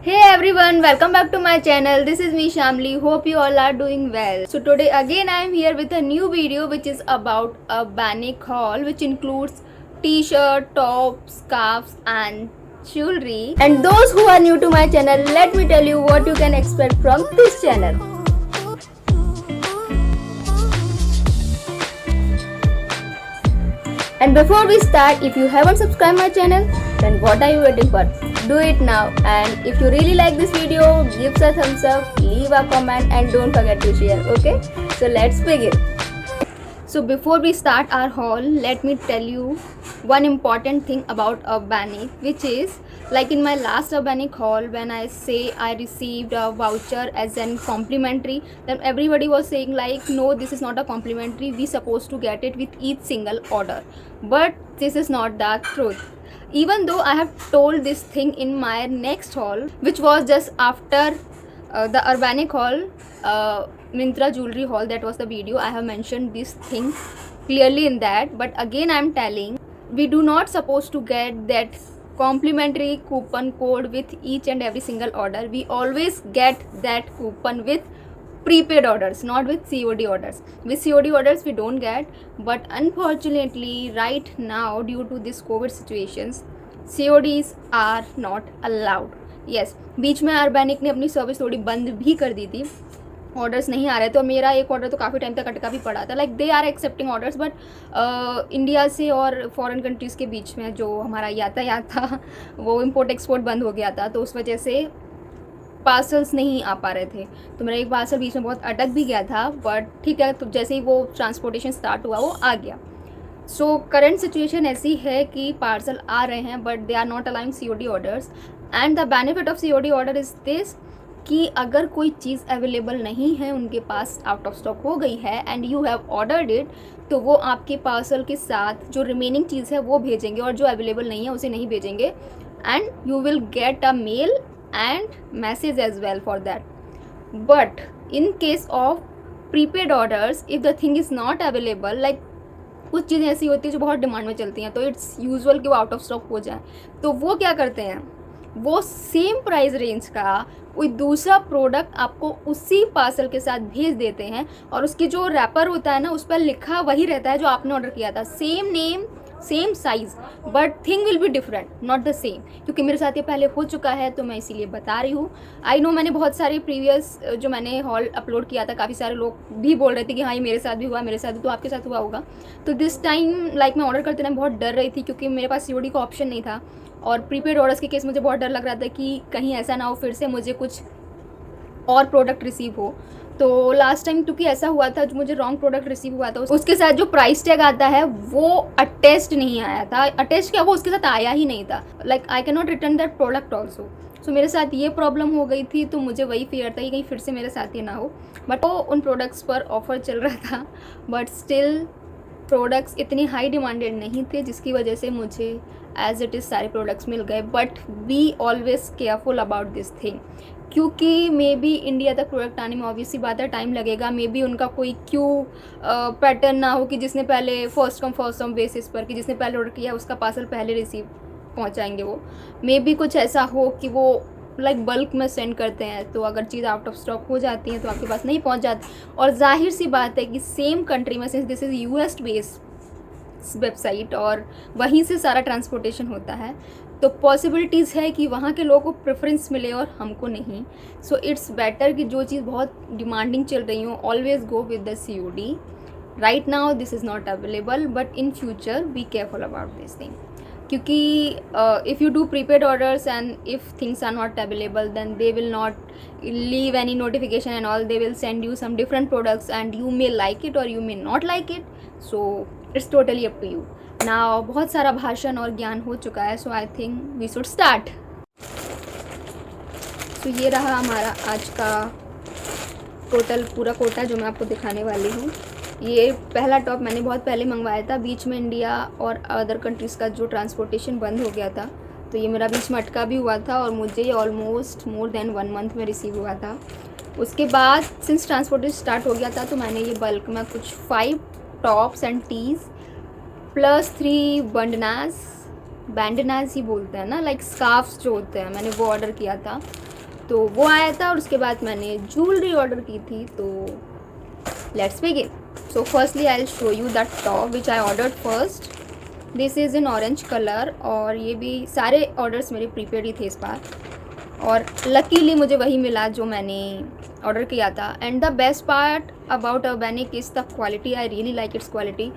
Hey everyone, welcome back to my channel. This is me Shamli. Hope you all are doing well. So today again I am here with a new video which is about a Banik haul which includes t-shirt, tops, scarves and jewelry. And those who are new to my channel, let me tell you what you can expect from this channel. And before we start, if you haven't subscribed my channel, then what are you waiting for? Do it now. And if you really like this video, give us a thumbs up, leave a comment and don't forget to share, okay? So let's begin. So before we start our haul, let me tell you one important thing about Urbanic, which is like in my last Urbanic haul, when I say I received a voucher as an complimentary, then everybody was saying like, no, this is not a complimentary, we supposed to get it with each single order. But this is not the truth. Even though I have told this thing in my next haul, which was just after the Urbanic haul, Myntra jewelry haul, that was the video. I have mentioned this thing clearly in that, but again I am telling, we do not supposed to get that complimentary coupon code with each and every single order. We always get that coupon with prepaid orders, not with COD orders. With COD orders we don't get, but unfortunately right now due to this COVID situations, CODs are not allowed. Yes, बीच में Urbanic ने अपनी service थोड़ी बंद भी कर दी थी, orders नहीं आ रहे थे और मेरा एक ऑर्डर तो काफ़ी टाइम तक अटका भी पड़ा था. Like they are accepting orders, but India से और फॉरेन कंट्रीज़ के बीच में जो हमारा यातायात था वो इम्पोर्ट एक्सपोर्ट बंद हो गया था, तो उस वजह से पार्सल्स नहीं आ पा रहे थे. तो मेरा एक पार्सल बीच में बहुत अटक भी गया था, बट ठीक है, तो जैसे ही वो ट्रांसपोर्टेशन स्टार्ट हुआ वो आ गया. सो करेंट सिचुएशन ऐसी है कि पार्सल आ रहे हैं but they are not allowing COD orders. And the benefit of COD order is this कि अगर कोई चीज़ अवेलेबल नहीं है, उनके पास आउट ऑफ स्टॉक हो गई है and you have ordered it, तो वो आपके पार्सल के साथ जो रिमेनिंग चीज़ है वो भेजेंगे और जो अवेलेबल नहीं है उसे नहीं भेजेंगे. And you will get a mail and message as well for that. But in case of prepaid orders, if the thing is not available, like कुछ चीज़ें ऐसी होती है जो बहुत डिमांड में चलती हैं, तो इट्स यूजुअल कि वो आउट ऑफ स्टॉक हो जाए, तो वो क्या करते हैं, वो सेम प्राइस रेंज का कोई दूसरा प्रोडक्ट आपको उसी पार्सल के साथ भेज देते हैं और उसकी जो रैपर होता है ना, उस पर लिखा वही रहता है जो आपने ऑर्डर किया था, same name same size, but thing will be different, not the same. क्योंकि मेरे साथ ये पहले हो चुका है तो मैं इसीलिए बता रही हूँ. आई नो मैंने बहुत सारे प्रीवियस जो मैंने हॉल अपलोड किया था, काफ़ी सारे लोग भी बोल रहे थे कि हाँ ये मेरे साथ भी हुआ, मेरे साथ भी, तो आपके साथ हुआ होगा. तो दिस टाइम लाइक मैं ऑर्डर करते टाइम बहुत डर रही थी क्योंकि मेरे पास COD का ऑप्शन नहीं था और प्रीपेड ऑर्डर्स के केस मुझे बहुत डर लग रहा था कि कहीं ऐसा ना हो फिर से मुझे कुछ और प्रोडक्ट रिसीव हो. तो लास्ट टाइम क्योंकि ऐसा हुआ था, जो मुझे रॉन्ग प्रोडक्ट रिसीव हुआ था, उसके साथ जो प्राइस टैग आता है वो अटैच्ड नहीं आया था. अटैच क्या, वो उसके साथ आया ही नहीं था. Like I can not return that product also. So मेरे साथ ये प्रॉब्लम हो गई थी, तो मुझे वही फियर था कि कहीं फिर से मेरे साथ ये ना हो. बट वो उन प्रोडक्ट्स पर ऑफर चल रहा था, बट स्टिल प्रोडक्ट्स इतनी हाई डिमांडेड नहीं थे जिसकी वजह से मुझे एज इट इज़ सारे प्रोडक्ट्स मिल गए. But be always careful about this thing, क्योंकि मे बी इंडिया तक प्रोडक्ट आने में ऑब्वियसली बात है टाइम लगेगा. मे बी उनका कोई क्यू पैटर्न ना हो कि जिसने पहले first come first serve basis पर, कि जिसने पहले ऑर्डर किया उसका पार्सल पहले रिसीव पहुंचाएंगे वो. मे बी कुछ ऐसा हो कि वो लाइक बल्क में सेंड करते हैं, तो अगर चीज़ आउट ऑफ स्टॉक हो जाती है तो आपके पास नहीं पहुंच जाती. और जाहिर सी बात है कि सेम कंट्री में, since this is US based website और वहीं से सारा ट्रांसपोर्टेशन होता है, तो पॉसिबिलिटीज़ है कि वहाँ के लोगों को प्रेफरेंस मिले और हमको नहीं. सो इट्स बेटर कि जो चीज़ बहुत डिमांडिंग चल रही हो, always go with the COD. Right now this is not available, but in future be careful about this thing. क्योंकि if you do prepaid orders and if things are not available, then they will not leave any notification and all, they will send you some different products and you may like it or you may not like it. So it's totally up to you. Now बहुत सारा भाषण और ज्ञान हो चुका है, so I think we should start. So ये रहा हमारा आज का टोटल पूरा कोटा जो मैं आपको दिखाने वाली हूँ. ये पहला टॉप मैंने बहुत पहले मंगवाया था, बीच में इंडिया और अदर कंट्रीज़ का जो ट्रांसपोर्टेशन बंद हो गया था, तो ये मेरा बीच में अटका भी हुआ था और मुझे ये ऑलमोस्ट मोर देन 1 मंथ में रिसीव हुआ था. उसके बाद सिंस ट्रांसपोर्टेशन स्टार्ट हो गया था तो मैंने ये बल्क में कुछ 5 टॉप्स एंड टीज़ प्लस 3 बंडनास बैंडनाज ही बोलते हैं ना, लाइक स्कार्फ्स जो होते हैं, मैंने वो ऑर्डर किया था। तो वो आया था और उसके बाद मैंने ज्वेलरी ऑर्डर की थी। तो let's begin. So firstly I will show you that top which I ordered first. This is in orange colour, और ये भी सारे ऑर्डर्स मेरे प्रीपेड ही थे इस बार, और लकीली मुझे वही मिला जो मैंने ऑर्डर किया था। And the best part about Urbanic is the quality. I really like its quality.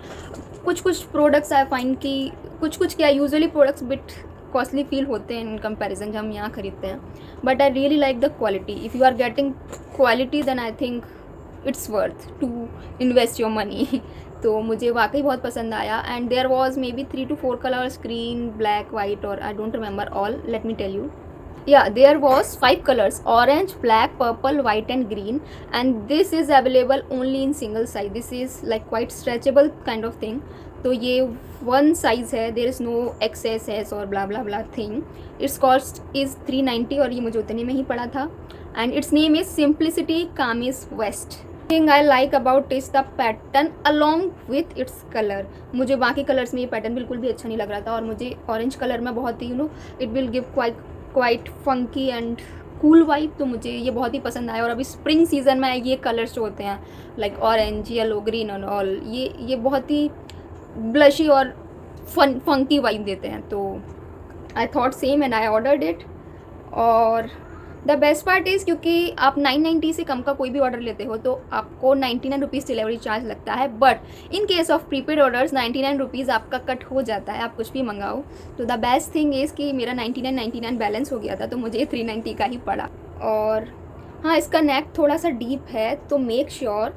कुछ प्रोडक्ट्स आई फाइंड कि कुछ क्या, usually products bit costly feel होते हैं इन कंपैरिजन जो हम यहाँ खरीदते हैं, but I really like the quality. If you are getting quality then I think it's worth to invest your money. तो मुझे वाकई बहुत पसंद आया। And there was may be 3 to 4 colours, green, black, white, और I don't remember all, let me tell you. Yeah, there was 5 colors: orange, black, purple, white and green, and this is available only in single size. This is like quite stretchable kind of thing. तो ये one size है, there is no XS S और blah blah blah thing. Its cost is 390 और ये मुझे उतने में ही पड़ा था। And its name is Simplicity Kamis West. Thing I like about is the pattern along with its color. मुझे बाकी कलर्स में ये पैटर्न बिल्कुल भी अच्छा नहीं लग रहा था, और मुझे ऑरेंज कलर में बहुत ही it will give quite funky and cool vibe. तो मुझे ये बहुत ही पसंद आया। और अभी स्प्रिंग सीजन में ये कलर्स जो होते हैं like orange, yellow, green and all, ये बहुत ही ब्लशी और फंकी वाइब देते हैं। तो I thought same and I ordered it. और द बेस्ट पार्ट इज़ क्योंकि आप 990 से कम का कोई भी ऑर्डर लेते हो तो आपको 99 रुपीज़ डिलीवरी चार्ज लगता है, but in case of prepaid orders 99 rupees आपका कट हो जाता है, आप कुछ भी मंगाओ। तो द बेस्ट थिंग इज़ कि मेरा 99 बैलेंस हो गया था, तो मुझे 390 का ही पड़ा। और हाँ, इसका नेक थोड़ा सा डीप है, तो मेक श्योर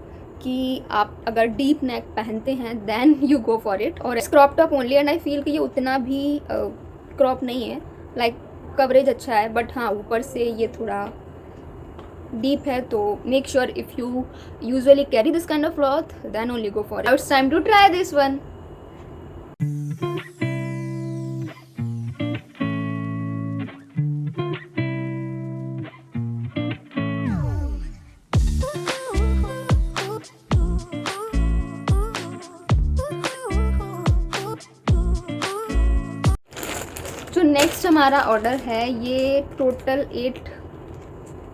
कि आप अगर डीप नेक पहनते हैं then you go for it. और crop top only, and I feel कि ये उतना भी क्रॉप नहीं है, लाइक कवरेज अच्छा है, बट हाँ ऊपर से ये थोड़ा डीप है। तो make sure if you usually carry this kind of cloth then only go for it. It's time to try this one. जो नेक्स्ट हमारा ऑर्डर है, ये टोटल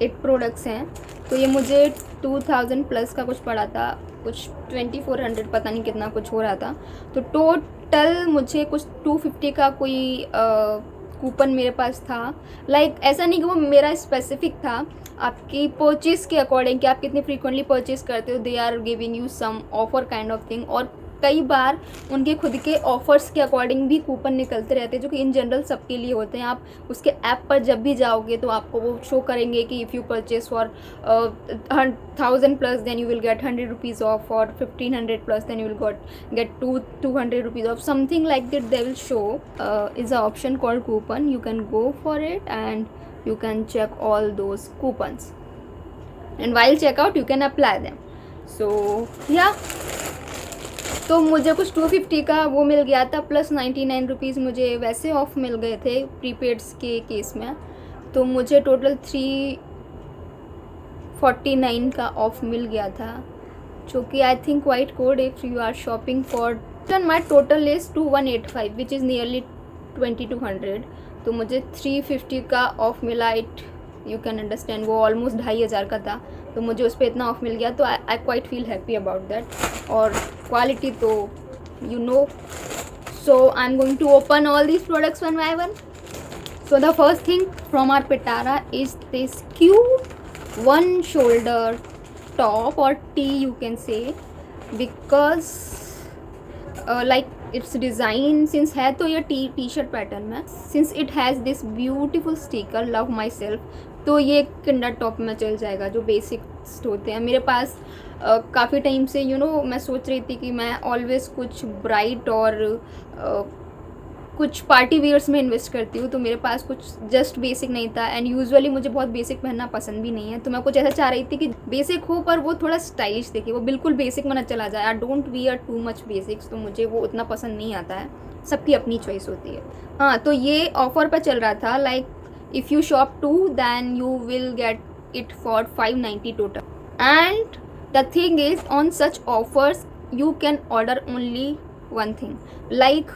8 प्रोडक्ट्स हैं। तो ये मुझे 2000 प्लस का कुछ पड़ा था, कुछ 2400 पता नहीं कितना कुछ हो रहा था। तो टोटल मुझे कुछ 250 का कोई कूपन मेरे पास था। लाइक ऐसा नहीं कि वो मेरा स्पेसिफिक था, आपकी परचेज़ के अकॉर्डिंग कि आप कितनी फ्रीक्वेंटली परचेज़ करते हो, they are giving you some offer kind of thing. और कई बार उनके खुद के ऑफ़र्स के अकॉर्डिंग भी कूपन निकलते रहते हैं, जो कि इन जनरल सबके लिए होते हैं। आप उसके ऐप पर जब भी जाओगे तो आपको वो शो करेंगे कि if you purchase for 1000 plus then you will get 100 rupees off, और 1500 plus then you will get 200 rupees off, something like that they will show. Is a option called coupon, you can go for it and you can check all those coupons, and while checkout you can apply them. So yeah, तो मुझे कुछ 250 का वो मिल गया था, plus 99 rupees मुझे वैसे of मिल गए थे प्रीपेड्स के केस में। तो मुझे टोटल 349 का ऑफ मिल गया था, जो कि I think quite good if you are shopping for. My total is 2185 which is nearly 2200। तो मुझे 350 का ऑफ मिला। इट यू कैन अंडरस्टैंड, वो ऑलमोस्ट 2500 का था, तो मुझे उस पर इतना ऑफ मिल गया। तो I quite feel happy about that. और क्वालिटी तो you know. So I am going to open all these products one by one. So the first thing from our Pitara is this cute one shoulder top और T you can say, because like its design since है तो ये T shirt pattern में, since it has this beautiful sticker love myself, तो ये Kinder top में चल जाएगा जो बेसिक्स होते हैं। मेरे पास काफ़ी टाइम से मैं सोच रही थी कि मैं ऑलवेज़ कुछ ब्राइट और कुछ पार्टी वेयर्स में इन्वेस्ट करती हूँ, तो मेरे पास कुछ जस्ट बेसिक नहीं था। एंड यूजुअली मुझे बहुत बेसिक पहनना पसंद भी नहीं है, तो मैं कुछ ऐसा चाह रही थी कि बेसिक हो पर वो थोड़ा स्टाइलिश दिखे, वो बिल्कुल बेसिक में ना चला जाए। I don't weird too much basics, तो मुझे वो उतना पसंद नहीं आता है। सबकी अपनी चॉइस होती है। हाँ, तो ये ऑफ़र पर चल रहा था, like if you shop 2 then you will get it for 590 total. And the thing is on such offers you can order only one thing, like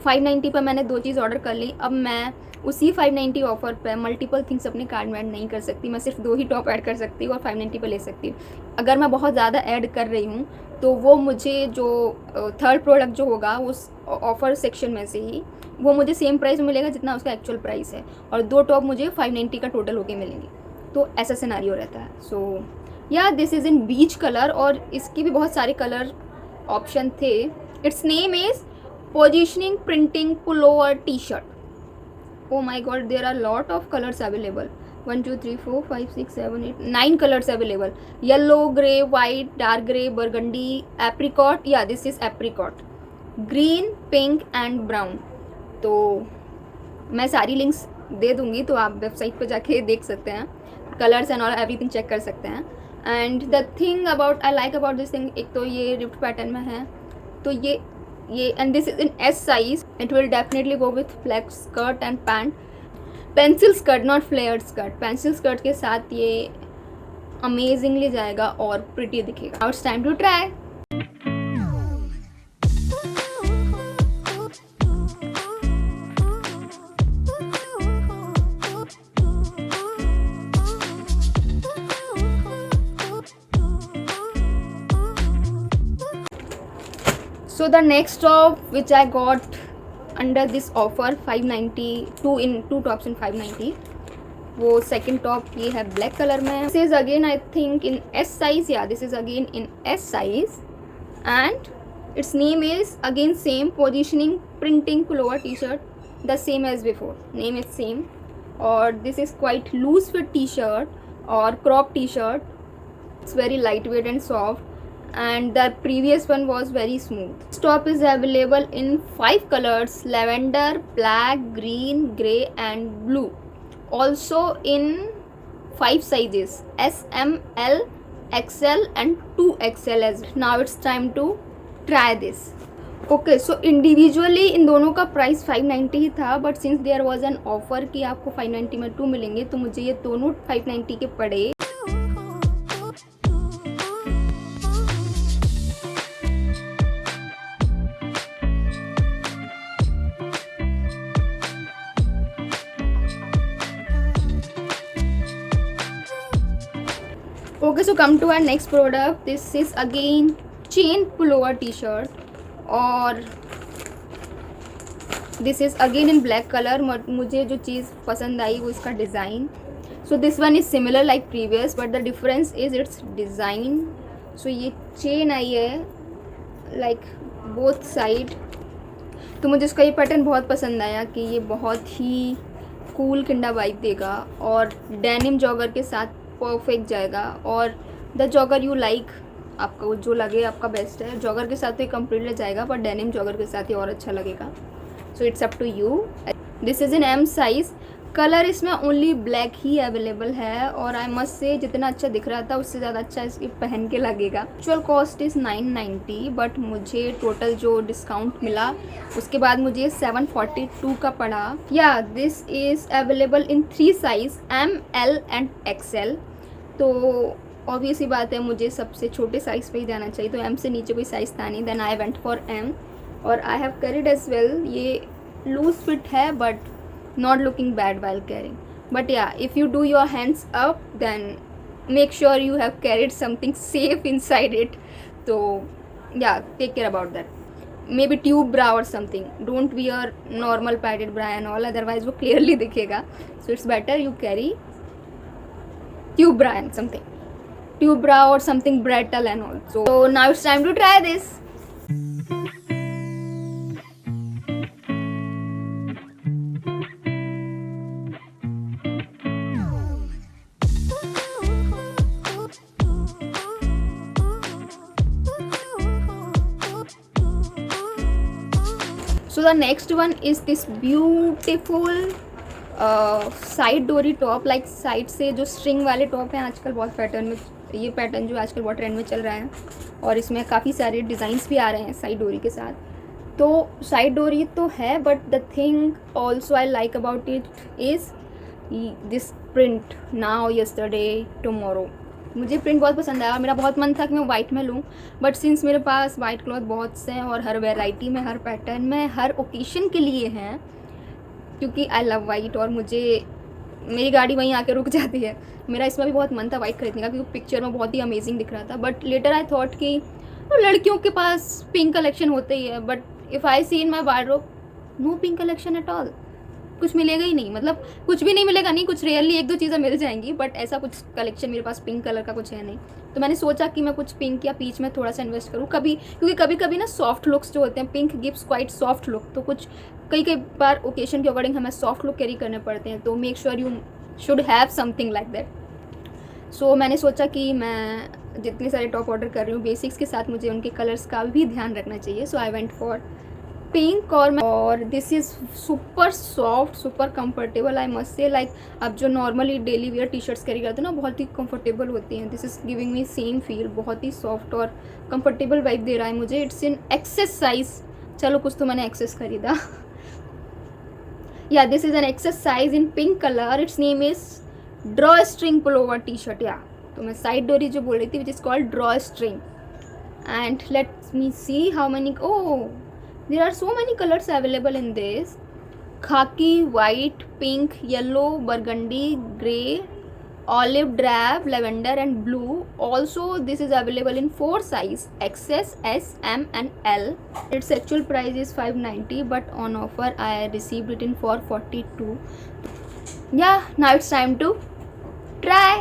590 पर मैंने 2 चीज़ ऑर्डर कर ली। अब मैं उसी 590 ऑफ़र पे मल्टीपल थिंग्स अपने कार्ट में ऐड नहीं कर सकती। मैं सिर्फ 2 ही टॉप ऐड कर सकती हूँ और 590 पे ले सकती हूँ। अगर मैं बहुत ज़्यादा ऐड कर रही हूँ तो वो मुझे जो थर्ड प्रोडक्ट जो होगा उस ऑफ़र सेक्शन में से ही वो मुझे सेम प्राइस में मिलेगा जितना उसका एक्चुअल प्राइस है, और 2 टॉप मुझे 590 का टोटल होके मिलेंगे। तो ऐसा सिनेरियो रहता है। So yeah this is in beach colour, और इसकी भी बहुत सारे कलर ऑप्शन थे। Its name is positioning printing pullover T shirt. Oh my God, there are lot of colours available. 1 2 3 4 5 6 7 8 9 colours available. Yellow, grey, white, dark grey, burgundy, apricot, yeah this is apricot, green, pink and brown. तो मैं सारी links दे दूँगी, तो आप website पर जाके देख सकते हैं, colours and all everything check कर सकते हैं। And the thing about I like about this thing, एक तो ये रिफ्ट पैटर्न में है, तो ये and this is in S size. It will definitely go with flex skirt and pant, pencil skirt not flared skirt. Pencil skirt के साथ ये अमेजिंगली जाएगा और प्रिटी दिखेगा। Now it's time to try. So the next top which I got under this offer 590, two tops in 590, वो second top ये है black color में। This is again I think in S size, yeah this is again in S size, and its name is again same, positioning printing pullover t-shirt, the same as before, name is same। और this is quite loose fit t-shirt or crop t-shirt, it's very lightweight and soft, and the previous one was very smooth. This top is available in 5 colors: lavender, black, green, grey and blue. Also in 5 sizes: S, M, L, XL and 2XL as well. Now it's time to try this. Okay so individually इन दोनों का price 590 ही था, but since there was an offer कि आपको 590 में 2 मिलेंगे, तो मुझे ये दोनों 590 के पड़े। Okay, so come to our next product. This is again chain pullover t-shirt, और this is again in black color। मुझे जो चीज़ पसंद आई वो इसका design. So this one is similar like previous, but the difference is its design। So ये chain आई है like both side, तो मुझे इसका ये पैटर्न बहुत पसंद आया कि ये बहुत ही कूल किंडा वाइब देगा और डेनिम जॉगर के साथ परफेक्ट जाएगा। और द जॉगर यू लाइक, आपको जो लगे आपका बेस्ट है। जॉगर के साथ तो ये कम्प्लीटली जाएगा, पर डेनिम जॉगर के साथ ही और अच्छा लगेगा। So it's up to you. This is in M size. Colour इसमें ओनली ब्लैक ही अवेलेबल है, और आई मस्ट से जितना अच्छा दिख रहा था उससे ज़्यादा अच्छा इसके पहन के लगेगा। एक्चुअल कॉस्ट इज़ 990, बट मुझे टोटल जो डिस्काउंट मिला उसके बाद मुझे 742 का पड़ा। या this is available in 3 size M, L and XL। तो ऑब्वियस ही बात है, मुझे सबसे छोटे साइज़ पे ही जाना चाहिए, तो M से नीचे कोई साइज़ था नहीं। Then I went for M, और I have carried as well. ये लूज फिट है but not looking bad while carrying, but yeah, if you do your hands up then make sure you have carried something safe inside it. So yeah, take care about that. Maybe tube bra or something, don't wear normal padded bra and all, otherwise वो clearly दिखेगा। So it's better you carry tube bra and something, tube bra or something brittle and all। So now it's time to try this। So the next one is this beautiful side डोरी top, like side से जो string वाले top हैं आजकल बहुत pattern में, ये pattern जो आजकल बहुत ट्रेंड में चल रहा है, और इसमें काफ़ी सारे डिज़ाइंस भी आ रहे हैं साइड डोरी के साथ। तो साइड डोरी तो है, but the thing also I like about it is this print, now, yesterday, tomorrow. मुझे प्रिंट बहुत पसंद आया और मेरा बहुत मन था कि मैं वाइट में लूँ, बट सिंस मेरे पास वाइट क्लॉथ बहुत से हैं और हर वैरायटी में, हर पैटर्न में, हर ओकेशन के लिए हैं, क्योंकि आई लव वाइट और मुझे मेरी गाड़ी वहीं आके रुक जाती है। मेरा इसमें भी बहुत मन था वाइट खरीदने का, क्योंकि पिक्चर में बहुत ही अमेजिंग दिख रहा था, बट लेटर आई थॉट कि लड़कियों के पास पिंक कलेक्शन होते ही है, but if I see in my wardrobe no pink collection at all, कुछ मिलेगा ही नहीं, मतलब कुछ भी नहीं मिलेगा, नहीं कुछ रेयरली एक दो चीज़ें मिल जाएंगी, बट ऐसा कुछ कलेक्शन मेरे पास पिंक कलर का कुछ है नहीं। तो मैंने सोचा कि मैं कुछ पिंक या पीच में थोड़ा सा इन्वेस्ट करूँ कभी, क्योंकि कभी कभी ना सॉफ्ट लुक्स जो होते हैं, pink gives quite soft look, तो कुछ कई बार ओकेशन के अकॉर्डिंग हमें सॉफ्ट लुक कैरी करने पड़ते हैं, तो make sure you should have something like that. So मैंने सोचा कि मैं जितने सारे टॉप ऑर्डर कर रही हूँ बेसिक्स के साथ मुझे उनके कलर्स का भी ध्यान रखना चाहिए। सो आई वेंट फॉर पिंक और this is super soft, super comfortable, I must say. Like अब जो normally daily wear T shirts carry करते हैं ना, बहुत ही कंफर्टेबल होती हैं। This is giving me same feel, बहुत ही सॉफ्ट और कंफर्टेबल वाइब दे रहा है मुझे। इट्स इन एक्सेस साइज, चलो कुछ तो मैंने एक्सेस खरीदा। या this is an XS size in pink colour, its name is drawstring pullover T shirt. या तो मैं साइड डोरी जो बोल रही थी which is called drawstring. And let me see how many, oh there are so many colors available in this: khaki, white, pink, yellow, burgundy, gray, olive drab, lavender and blue. Also this is available in 4 size: XS, S, M and L. Its actual price is 590, but on offer I received it in 442. Yeah, now it's time to try.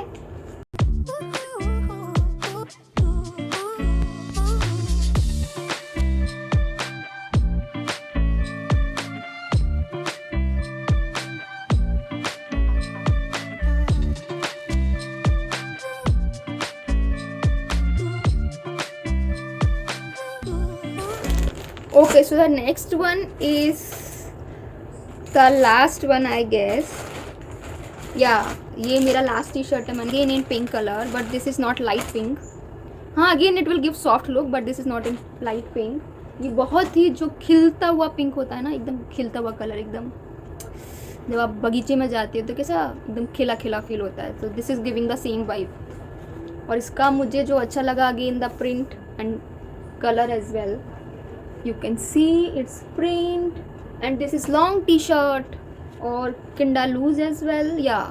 Okay, so the next one is the last one I guess. Yeah, ये मेरा last T shirt है, मैंने again in pink color, but this is not light pink. हाँ, again it will give soft look, but this is not in light pink. ये बहुत ही जो खिलता हुआ पिंक होता है ना, एकदम खिलता हुआ कलर, एकदम जब आप बगीचे में जाते हो तो कैसा एकदम खिला खिला फील होता है। तो this is giving the same vibe. और इसका मुझे जो अच्छा लगा, again the print and colour as well, you can see its print, and this is long t-shirt or kinda loose as well. Yeah,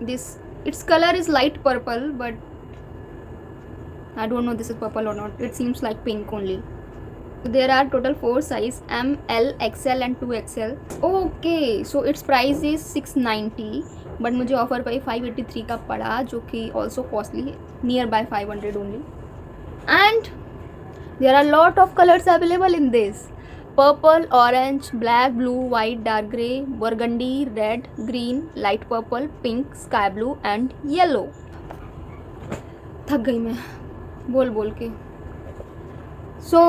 this its color is light purple, but I don't know this is purple or not, it seems like pink only. There are total 4 size: M, L, XL and 2XL. Okay, so its price is 690, but मुझे offer पे 583 का पड़ा, जो कि also costly, near by 500 only. And there are lot of colors available in this: purple, orange, black, blue, white, dark grey, burgundy, red, green, light purple, pink, sky blue and yellow. थक गई मैं बोल बोल के. So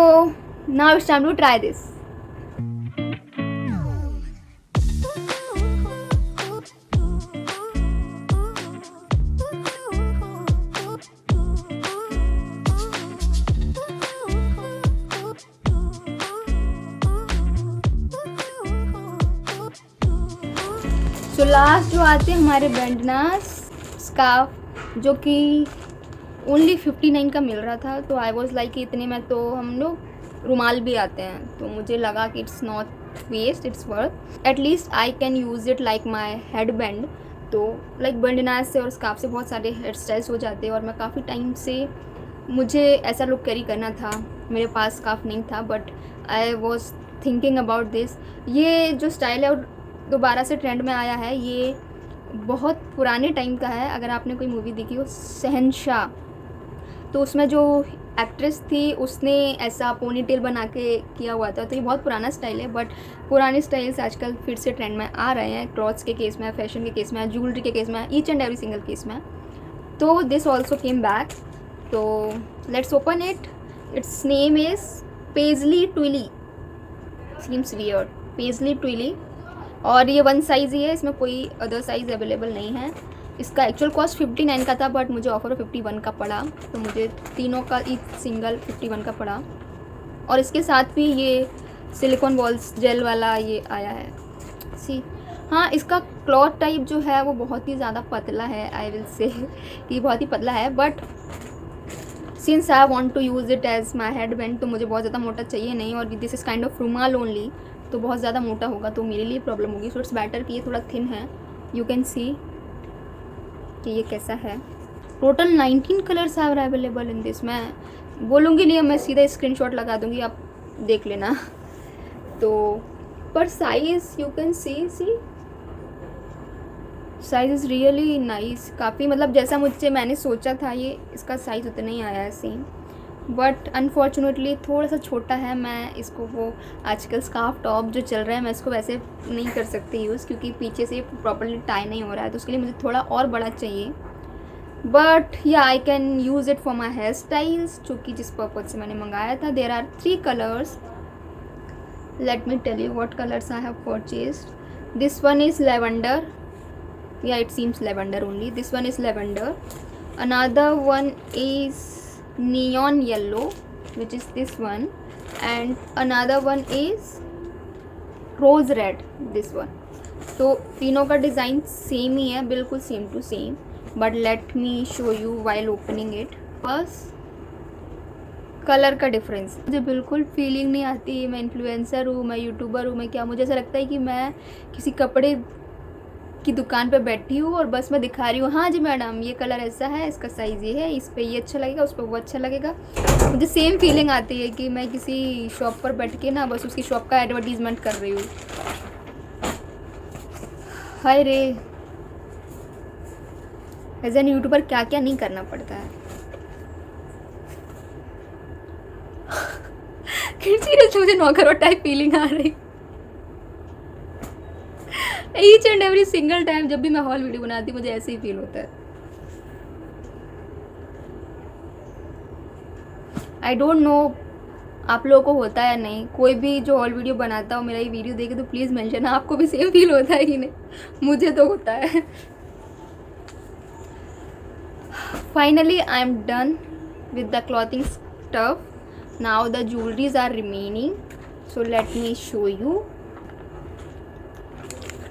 now it's time to try this. तो last जो आते हैं हमारे बैंडनास स्कार्फ, जो कि ओनली 59 का मिल रहा था। तो आई वॉज लाइक इतने में तो हम लोग रुमाल भी आते हैं, तो मुझे लगा कि it's not waste, it's worth, at least I can use it like my headband. तो लाइक बैंडनास से और स्कार्फ से बहुत सारे हेयर स्टाइल्स हो जाते हैं, और मैं काफ़ी टाइम से मुझे ऐसा लुक कैरी करना था, मेरे पास स्कार्फ नहीं था, but I was thinking about this. ये जो स्टाइल है दोबारा से ट्रेंड में आया है, ये बहुत पुराने टाइम का है। अगर आपने कोई मूवी देखी हो शहंशाह, तो उसमें जो एक्ट्रेस थी उसने ऐसा पोनीटेल बना के किया हुआ था। तो ये बहुत पुराना स्टाइल है, बट पुराने स्टाइल्स आजकल फिर से ट्रेंड में आ रहे हैं, क्लॉथ्स के केस में, फैशन के केस में, ज्वेलरी के केस में, each and every single case में। तो दिस ऑल्सो केम बैक, तो let's open it. Its name is paisley twilly, seems weird, paisley twilly, और ये 1 साइज़ ही है, इसमें कोई अदर साइज़ अवेलेबल नहीं है। इसका एक्चुअल कॉस्ट 59 का था, बट मुझे ऑफर 51 का पड़ा, तो मुझे तीनों का ईच सिंगल 51 का पड़ा। और इसके साथ भी ये सिलिकॉन बॉल्स जेल वाला ये आया है। सी हाँ, इसका क्लॉथ टाइप जो है वो बहुत ही ज़्यादा पतला है, आई विल से कि बहुत ही पतला है, but since I want to use it as my headband, तो मुझे बहुत ज़्यादा मोटा चाहिए नहीं, और दिस इज़ काइंड ऑफ रुमाल ओनली, तो बहुत ज़्यादा मोटा होगा तो मेरे लिए प्रॉब्लम होगी। सो इट्स बेटर कि ये थोड़ा थिन है। यू कैन सी कि ये कैसा है। Total 19 colours are available in this. मैं बोलूँगी नहीं, मैं सीधा स्क्रीनशॉट लगा दूँगी, आप देख लेना। तो पर size you can see size is really nice, काफ़ी मतलब जैसा मुझसे मैंने सोचा था ये इसका साइज़ उतना ही आया है सेम, बट अनफॉर्चुनेटली थोड़ा सा छोटा है। मैं इसको वो आजकल स्कार्फ टॉप जो चल रहा है मैं इसको वैसे नहीं कर सकती यूज़, क्योंकि पीछे से प्रॉपर्ली टाई नहीं हो रहा है, तो उसके लिए मुझे थोड़ा और बड़ा चाहिए। बट या I can use it for my hairstyles, जो कि जिस पर्पज़ से मैंने मंगाया था। There are 3 colours, let me tell you what colours I have purchased. This one is lavender, yeah, it seems lavender only. This one is lavender. Another one is neon yellow, which is this one, and another one is rose red, this one. तो तीनों का design same ही है, बिल्कुल same to same, but let me show you while opening it. बस colour का difference मुझे बिल्कुल फीलिंग नहीं आती। मैं इन्फ्लुएंसर हूँ, मैं यूट्यूबर हूँ, मैं क्या, मुझे ऐसा लगता है कि मैं किसी कपड़े की दुकान पे बैठी हूँ और बस मैं दिखा रही हूँ, हाँ जी मैडम ये कलर ऐसा है, इसका साइज़ ये है, इस पे ये अच्छा लगेगा, उस पर वो अच्छा लगेगा। मुझे सेम फीलिंग आती है कि मैं किसी शॉप पर बैठ के ना बस उसकी शॉप का एडवर्टीज़मेंट कर रही हूँ। हाय रे, एज एन यूट्यूबर क्या क्या नहीं करना पड़ता है। सीरियसली मुझे नौकरों टाइप फीलिंग आ रही each and every single time जब भी मैं हॉल वीडियो बनाती हूँ, मुझे ऐसे ही फील होता है। आई डोंट नो आप लोगों को होता है या नहीं, कोई भी जो हॉल वीडियो बनाता हो मेरा ये वीडियो देखे तो प्लीज़ मेंशन, आपको भी सेम फील होता है कि नहीं, मुझे तो होता है। Finally I am done with the clothing stuff, now the jewelleries are remaining, so let me show you.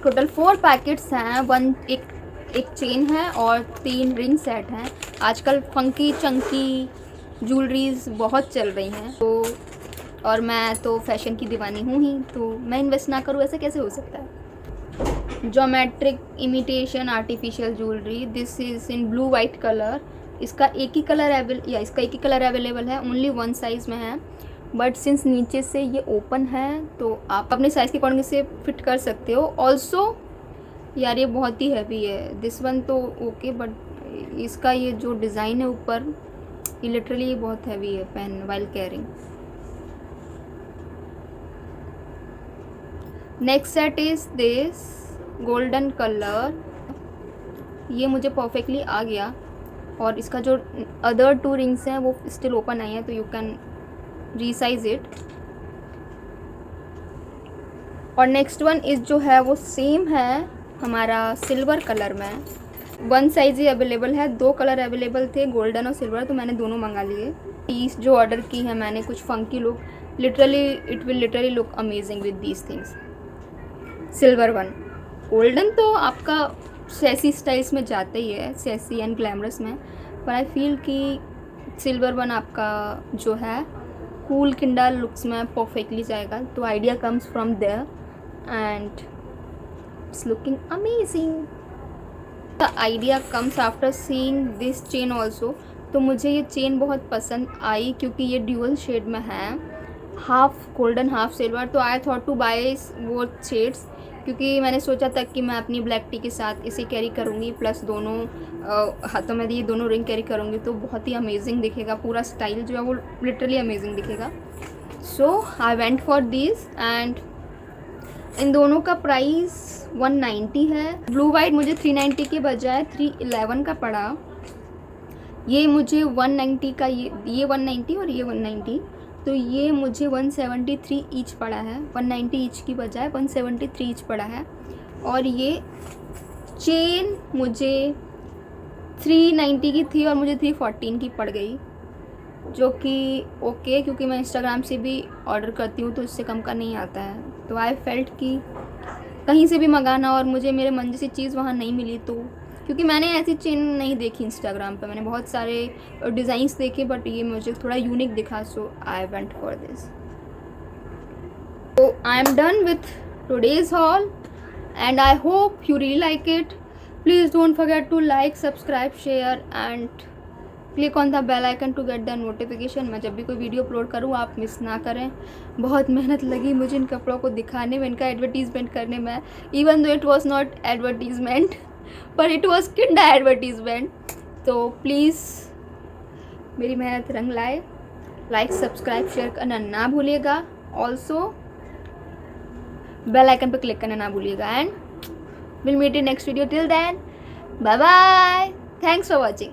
Total 4 packets हैं, एक चेन है और 3 रिंग सेट हैं। आजकल फंकी चंकी ज्वेलरीज बहुत चल रही हैं, तो और मैं तो फैशन की दीवानी हूँ ही, तो मैं इन्वेस्ट ना करूँ ऐसा कैसे हो सकता है। Geometric imitation artificial jewellery, this is in blue white colour. इसका एक ही कलर अवेलेबल है, ओनली 1 साइज़ में है, बट सिंस नीचे से ये ओपन है तो आप अपने साइज़ के अकॉर्डिंग से फिट कर सकते हो। ऑल्सो यार ये बहुत ही हैवी है, दिस वन तो ओके, बट इसका ये जो डिज़ाइन है ऊपर, ये लिटरली बहुत हैवी है pain while carrying. Next set is this golden colour, ये मुझे परफेक्टली आ गया, और इसका जो अदर 2 रिंग्स हैं वो स्टिल ओपन आई हैं, तो यू कैन रीसाइज इट। और नेक्स्ट वन इस जो है वो सेम है हमारा सिल्वर कलर में, 1 साइज़ ही अवेलेबल है, 2 कलर अवेलेबल थे गोल्डन और सिल्वर, तो मैंने दोनों मंगा लिए। पीस जो ऑर्डर की है मैंने कुछ funky look, literally it will literally look amazing with these things. Silver one, golden तो आपका सैसी स्टाइल्स में जाता ही है, सैसी एंड ग्लैमरस में, पर आई फील कि सिल्वर वन आपका जो है कूल किंडल लुक्स में परफेक्टली जाएगा, तो idea comes from there and it's looking amazing. The idea comes after seeing this chain also, तो मुझे ये चेन बहुत पसंद आई क्योंकि ये ड्यूअल शेड में है, हाफ गोल्डन हाफ सिल्वर, तो I thought to buy both shades, क्योंकि मैंने सोचा था कि मैं अपनी ब्लैक टी के साथ इसे कैरी करूँगी, प्लस दोनों हाथों में ये दोनों रिंग कैरी करूँगी, तो बहुत ही अमेजिंग दिखेगा, पूरा स्टाइल जो है वो लिटरली अमेजिंग दिखेगा। So I went for this and इन दोनों का प्राइस 190 है। ब्लू वाइट मुझे 390 के बजाय 311 का पड़ा, ये मुझे 190 का, ये 190 और ये 190, तो ये मुझे 173 ईच पड़ा है, 190 ईच की बजाय 173 ईच पड़ा है। और ये चेन मुझे 390 की थी और मुझे 314 की पड़ गई, जो कि ओके, क्योंकि मैं इंस्टाग्राम से भी ऑर्डर करती हूँ तो इससे कम का नहीं आता है, तो आई फेल्ट कि कहीं से भी मंगाना और मुझे मेरे मन जैसी चीज़ वहाँ नहीं मिली तो, क्योंकि मैंने ऐसी चेन नहीं देखी इंस्टाग्राम पे, मैंने बहुत सारे डिज़ाइंस देखे बट ये मुझे थोड़ा यूनिक दिखा, so I went for this. So I am done with today's haul and I hope you really like it. Please don't forget to like, subscribe, share and click on the bell icon to get the notification. मैं जब भी कोई video upload करूँ आप miss ना करें. बहुत मेहनत लगी मुझे इन कपड़ों को दिखाने में, इनका एडवर्टीज़मेंट करने में, even though it was not advertisement but it was kinda advertisement. तो प्लीज़ मेरी मेहनत रंग लाए. लाइक, सब्सक्राइब, शेयर करना ना भूलिएगा. ऑल्सो बेल आइकन पर क्लिक करना ना भूलिएगा. And will meet in next video. Till then bye bye. Thanks for watching.